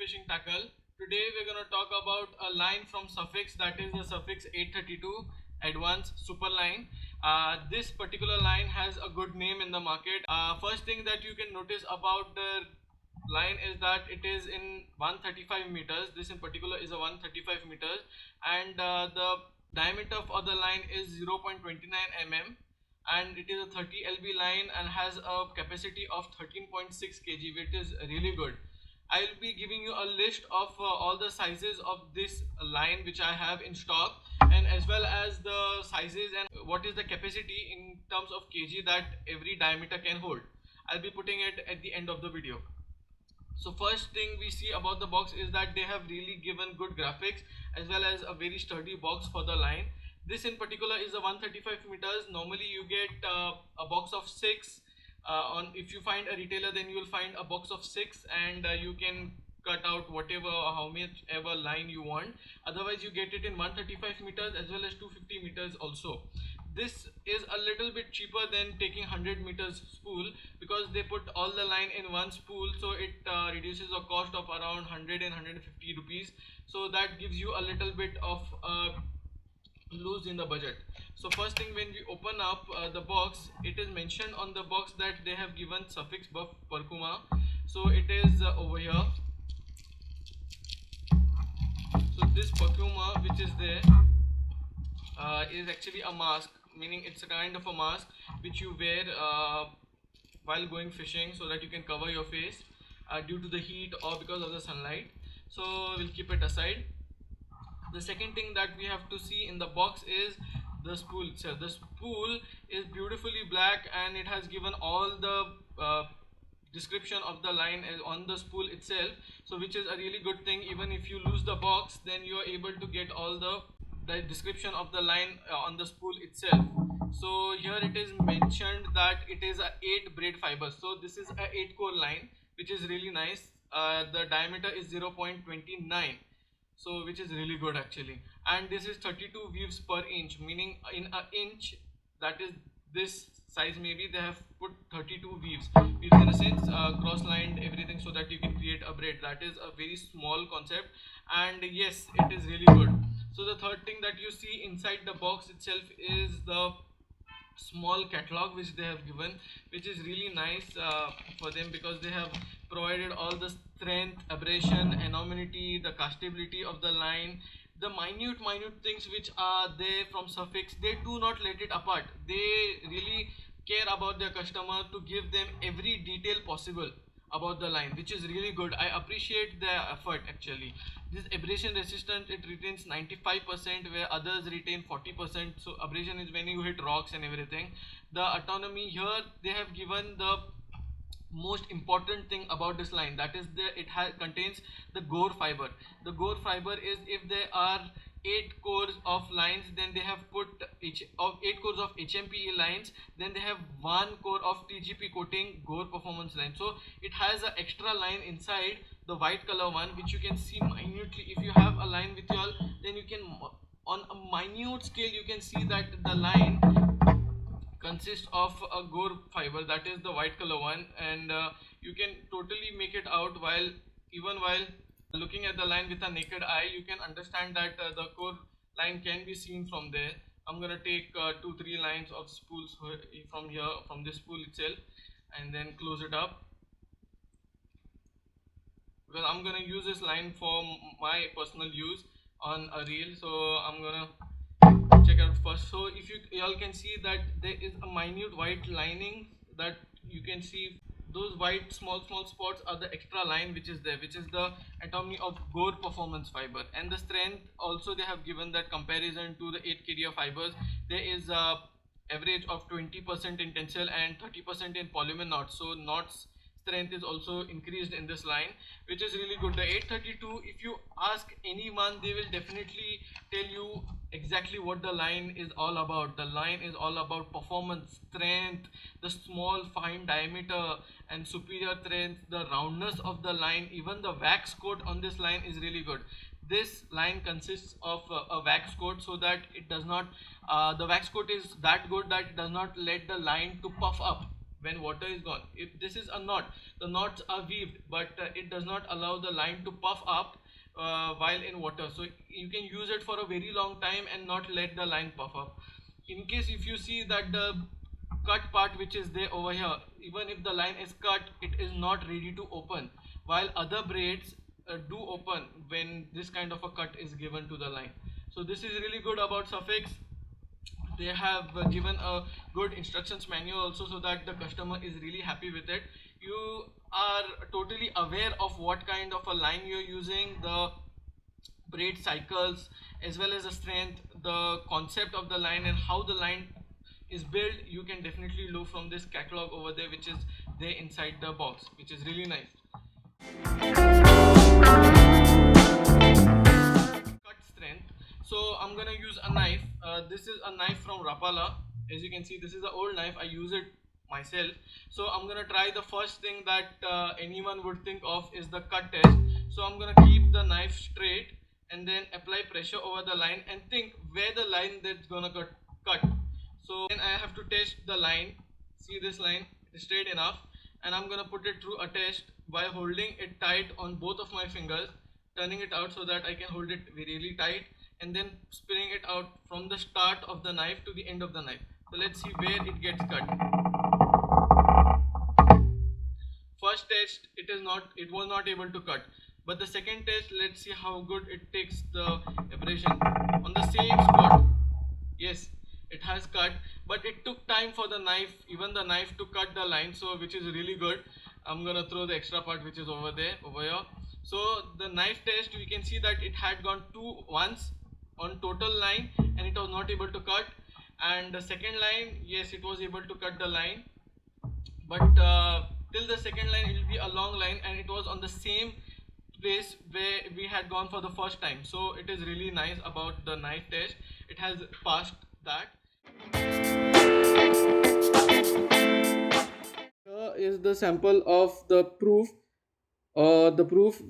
fishing tackle. Today we're going to talk about a line from Sufix, that is the Sufix 832 Advanced Super Line. This particular line has a good name in the market. First thing that you can notice about the line is that it is in 135 meters. This in particular is a 135 meters, and the diameter for the line is 0.29 mm, and it is a 30 lb line and has a capacity of 13.6 kg, which is really good. I'll be giving you a list of all the sizes of this line which I have in stock, and as well as the sizes and what is the capacity in terms of kg that every diameter can hold. I'll be putting it at the end of the video. So first thing we see about the box is that they have really given good graphics as well as a very sturdy box for the line. This in particular is a 135 meters. Normally you get a box of 6. If you find a retailer, then you will find a box of 6, and you can cut out whatever or how much ever line you want. Otherwise you get it in 135 meters as well as 250 meters also. This is a little bit cheaper than taking 100 meters spool, because they put all the line in one spool, so it reduces a cost of around 100 and 150 rupees. So that gives you a little bit of lose in the budget. So first thing, when we open up the box, it is mentioned on the box that they have given Sufix buff Parkuma. So it is over here. So this Parkuma which is there is actually a mask, meaning it's a kind of a mask which you wear while going fishing, so that you can cover your face due to the heat or because of the sunlight. So we'll keep it aside. The second thing that we have to see in the box is the spool itself. The spool is beautifully black, and it has given all the description of the line on the spool itself, so which is a really good thing. Even if you lose the box, then you are able to get all the description of the line on the spool itself. So here it is mentioned that it is a 8 braid fibers. So this is a 8 core line, which is really nice. The diameter is 0.29, so which is really good actually. And this is 32 weaves per inch, meaning in an inch, that is this size, maybe they have put 32 weaves in a sense, cross lined everything, so that you can create a braid. That is a very small concept, and yes, it is really good. So the third thing that you see inside the box itself is the small catalog which they have given, which is really nice for them, because they have provided all the strength, abrasion, anonymity, the castability of the line, the minute things which are there from Sufix. They do not let it apart. They really care about their customer to give them every detail possible about the line, which is really good. I appreciate their effort actually. This abrasion resistance, it retains 95%, where others retain 40%. So abrasion is when you hit rocks and everything. The autonomy, here they have given the most important thing about this line, that is it contains the gore fiber. The gore fiber is, if there are 8 cores of lines, then they have put 8 cores of HMPE lines, then they have 1 core of TGP coating gore performance line. So it has an extra line inside, the white color one, which you can see minutely. If you have a line with you all, then you can, on a minute scale, you can see that the line consists of a gore fiber, that is the white color one, and you can totally make it out while looking at the line with a naked eye. You can understand that the core line can be seen from there. I'm gonna take 2-3 lines of spools from here, from this spool itself, and then close it up, because I'm gonna use this line for my personal use on a reel. So I'm gonna check out first. So if you all can see that there is a minute white lining that you can see. Those white small spots are the extra line which is there, which is the anatomy of gore performance fiber. And the strength also, they have given that comparison to the 8 kDa fibers. There is a average of 20% in tensile and 30% in polymer knots. So knots strength is also increased in this line, which is really good. The 832, if you ask anyone, they will definitely tell you exactly what the line is all about. The line is all about performance, strength, the small fine diameter and superior strength, the roundness of the line. Even the wax coat on this line is really good. This line consists of a wax coat, so that it does not the wax coat is that good that it does not let the line to puff up when water is gone. If this is a knot, the knots are weaved, but it does not allow the line to puff up while in water, so you can use it for a very long time and not let the line puff up. In case if you see that the cut part which is there over here, even if the line is cut, it is not ready to open, while other braids do open when this kind of a cut is given to the line. So this is really good about Sufix. They have given a good instructions manual also, so that the customer is really happy with it. You are totally aware of what kind of a line you're using, the braid cycles, as well as the strength, the concept of the line, and how the line is built. You can definitely look from this catalog over there, which is there inside the box, which is really nice. Cut strength. So I'm gonna use a knife. This is a knife from RAPALA. As you can see, this is an old knife. I use it myself. So I'm gonna try the first thing that anyone would think of is the cut test. So I'm gonna keep the knife straight and then apply pressure over the line and think where the line that's gonna cut. So then I have to test the line. See this line, it is straight enough, and I'm gonna put it through a test by holding it tight on both of my fingers, turning it out so that I can hold it really tight, and then spinning it out from the start of the knife to the end of the knife. So let's see where it gets cut. First test, it was not able to cut, but the second test, let's see how good it takes the abrasion on the same spot. Yes, it has cut, but it took time for the knife, even the knife, to cut the line, so which is really good. I'm gonna throw the extra part which is over here. So the knife test, you can see that it had gone once on total line and it was not able to cut, and the second line, yes, it was able to cut the line, but till the second line it will be a long line, and it was on the same place where we had gone for the first time. So it is really nice about the knife test. It has passed that. Here is the sample of the proof,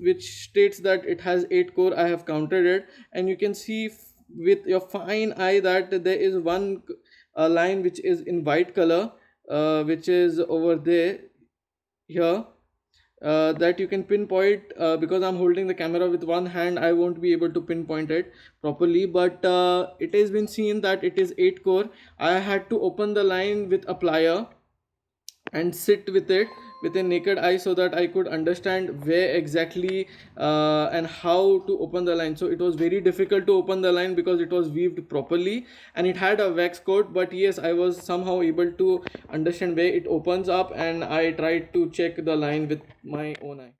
which states that it has 8 core. I have counted it, and you can see with your fine eye that there is one line which is in white color, which is over there here, that you can pinpoint. Because I'm holding the camera with one hand, I won't be able to pinpoint it properly, but it has been seen that it is 8 core. I had to open the line with a plier and sit with it with a naked eye, so that I could understand where exactly and how to open the line. So it was very difficult to open the line because it was weaved properly and it had a wax coat, but yes, I was somehow able to understand where it opens up, and I tried to check the line with my own eye.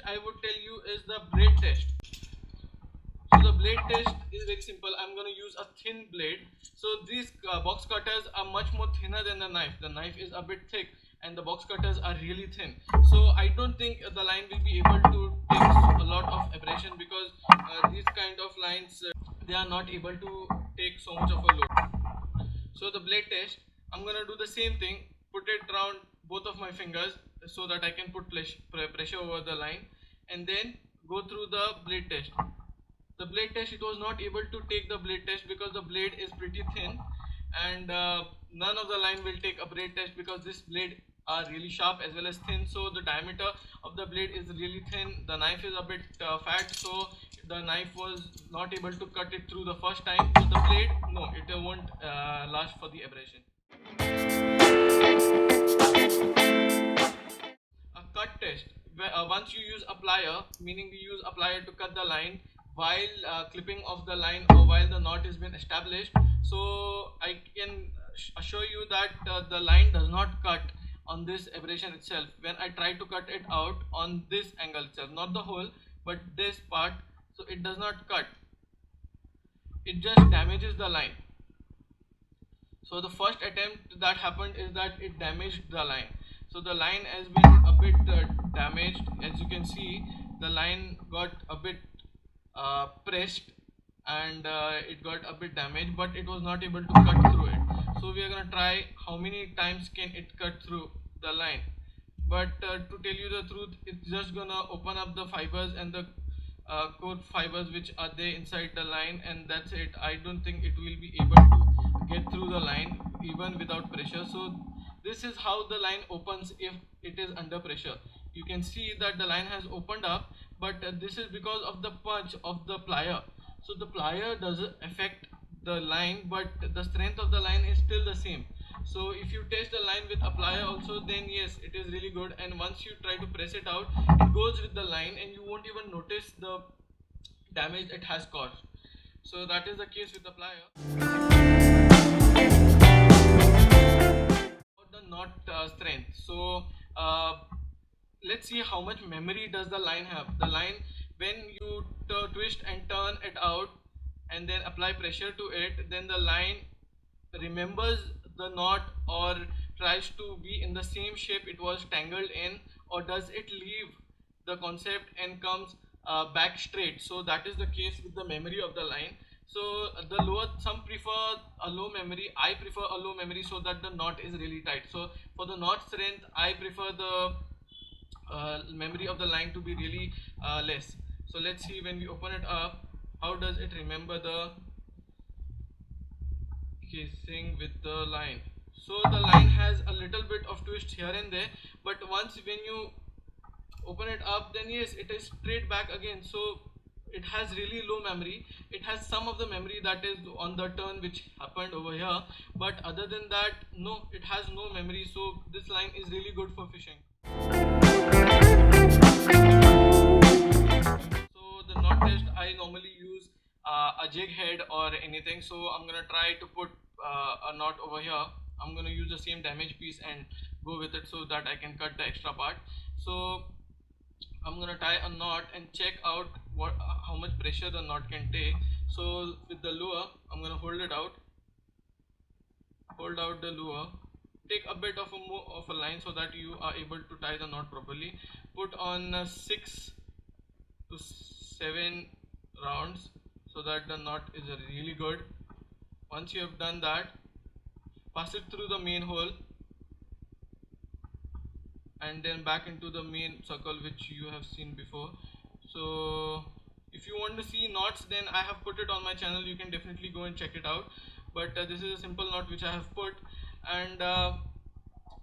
I would tell you is the blade test. So the blade test is very simple. I'm going to use a thin blade. So these box cutters are much more thinner than the knife. The knife is a bit thick and the box cutters are really thin. So I don't think the line will be able to take a lot of abrasion, because these kind of lines, they are not able to take so much of a load. So the blade test, I'm going to do the same thing. Put it around both of my fingers so that I can put pressure over the line, and then go through the blade test. The blade test, it was not able to take the blade test because the blade is pretty thin, and none of the line will take a blade test because this blade are really sharp as well as thin, so the diameter of the blade is really thin. The knife is a bit fat, so the knife was not able to cut it through the first time. So the blade, no, it won't last for the abrasion. A cut test, where once you use a plier, meaning we use a plier to cut the line while clipping of the line or while the knot has been established, so I can assure you that the line does not cut on this abrasion itself. When I try to cut it out on this angle itself, not the whole but this part, so it does not cut, it just damages the line. So the first attempt that happened is that it damaged the line. So the line has been a bit damaged. As you can see, the line got a bit pressed, and it got a bit damaged, but it was not able to cut through it. So we are gonna try how many times can it cut through the line. But to tell you the truth, it's just gonna open up the fibers and the core fibers which are there inside the line, and that's it. I don't think it will be able to get through the line even without pressure. So this is how the line opens if it is under pressure. You can see that the line has opened up, but this is because of the punch of the plier. So the plier doesn't affect the line, but the strength of the line is still the same. So if you test the line with a plier also, then yes, it is really good, and once you try to press it out, it goes with the line and you won't even notice the damage it has caused. So that is the case with the plier. The knot strength. So let's see how much memory does the line have. The line, when you twist and turn it out and then apply pressure to it, then the line remembers the knot or tries to be in the same shape it was tangled in, or does it leave the concept and comes back straight. So that is the case with the memory of the line. So the lower, some prefer a low memory, I prefer a low memory so that the knot is really tight. So for the knot strength, I prefer the memory of the line to be really less. So let's see, when we open it up, how does it remember the casing with the line. So the line has a little bit of twist here and there, but once when you open it up, then yes, it is straight back again. So it has really low memory. It has some of the memory that is on the turn which happened over here, but other than that, no, it has no memory. So this line is really good for fishing. So the knot test, I normally use a jig head or anything. So I'm gonna try to put a knot over here. I'm gonna use the same damage piece and go with it so that I can cut the extra part. So I'm gonna tie a knot and check out how much pressure the knot can take. So with the lure, I'm gonna hold it out, hold out the lure, take a bit of a line so that you are able to tie the knot properly. Put on 6 to 7 rounds so that the knot is really good. Once you have done that, pass it through the main hole and then back into the main circle which you have seen before. So if you want to see knots, then I have put it on my channel, you can definitely go and check it out. But this is a simple knot which I have put, and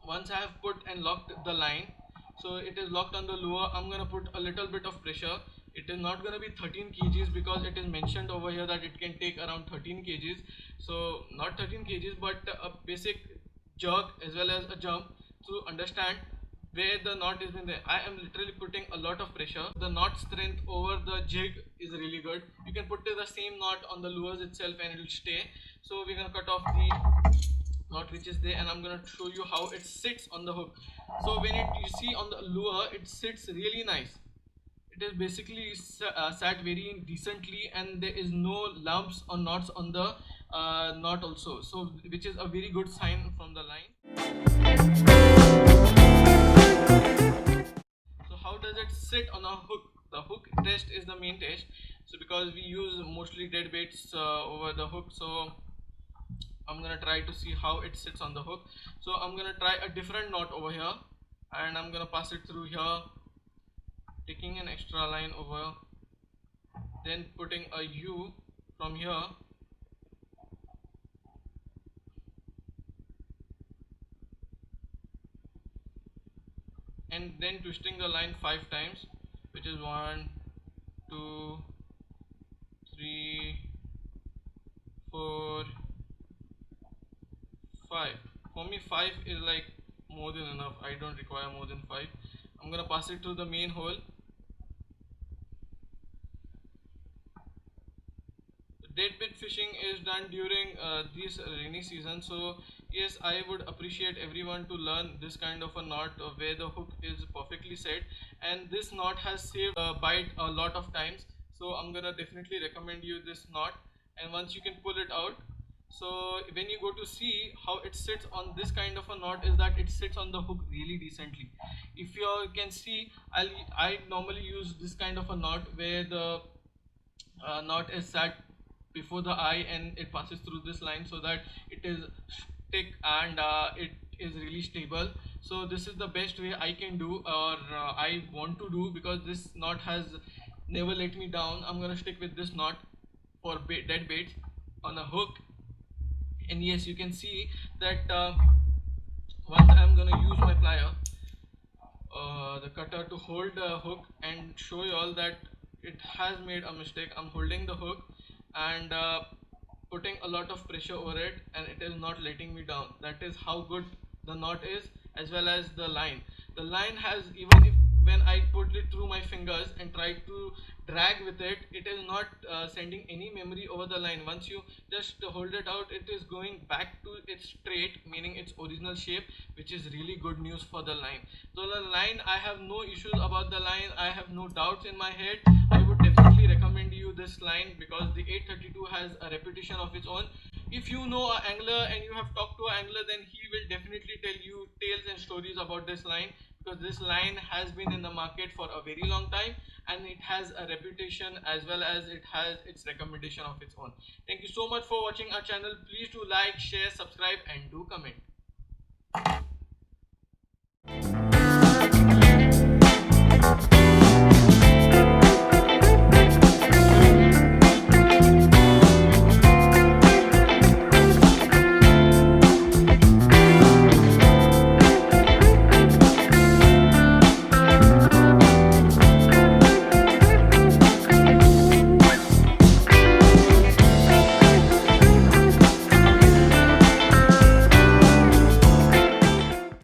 once I have put and locked the line, so it is locked on the lure, I'm gonna put a little bit of pressure. It is not gonna be 13 kgs because it is mentioned over here that it can take around 13 kgs. So not 13 kgs, but a basic jerk as well as a jump to understand where the knot is in there. I am literally putting a lot of pressure. The knot strength over the jig is really good. You can put the same knot on the lures itself and it will stay. So we're gonna cut off the knot which is there, and I'm gonna show you how it sits on the hook. So when you see on the lure, it sits really nice. It is basically sat very decently, and there is no lumps or knots on the knot also, so which is a very good sign from the line. So how does it sit on a hook? The hook test is the main test. So because we use mostly dead baits over the hook, so I'm gonna try to see how it sits on the hook. So I'm gonna try a different knot over here, and I'm gonna pass it through here, taking an extra line over, then putting a U from here, and then twisting the line 5 times, which is 1, 2, 3, 4, 5. For me 5 is like more than enough. I don't require more than 5. I'm gonna pass it through the main hole. Dead bait fishing is done during this rainy season, so yes, I would appreciate everyone to learn this kind of a knot where the hook is perfectly set, and this knot has saved a bite a lot of times. So I'm gonna definitely recommend you this knot, and once you can pull it out, so when you go to see how it sits on this kind of a knot is that it sits on the hook really decently. If you can see, I normally use this kind of a knot where the knot is sat before the eye and it passes through this line so that it is stick and it is really stable. So this is the best way I can do, or I want to do, because this knot has never let me down. I'm gonna stick with this knot for dead baits on a hook. And yes, you can see that once I'm gonna use my plier, the cutter, to hold the hook and show you all that it has made a mistake. I'm holding the hook and putting a lot of pressure over it, and it is not letting me down. That is how good the knot is, as well as the line. The line has, even if when I put it through my fingers and try to drag with it, it is not sending any memory over the line. Once you just hold it out, it is going back to its straight, meaning its original shape, which is really good news for the line. So the line, I have no issues about the line. I have no doubts in my head. I would definitely recommend you this line because the 832 has a reputation of its own. If you know an angler and you have talked to an angler, then he will definitely tell you tales and stories about this line, because this line has been in the market for a very long time and it has a reputation as well as it has its recommendation of its own. Thank you so much for watching our channel. Please do like, share, subscribe and do comment.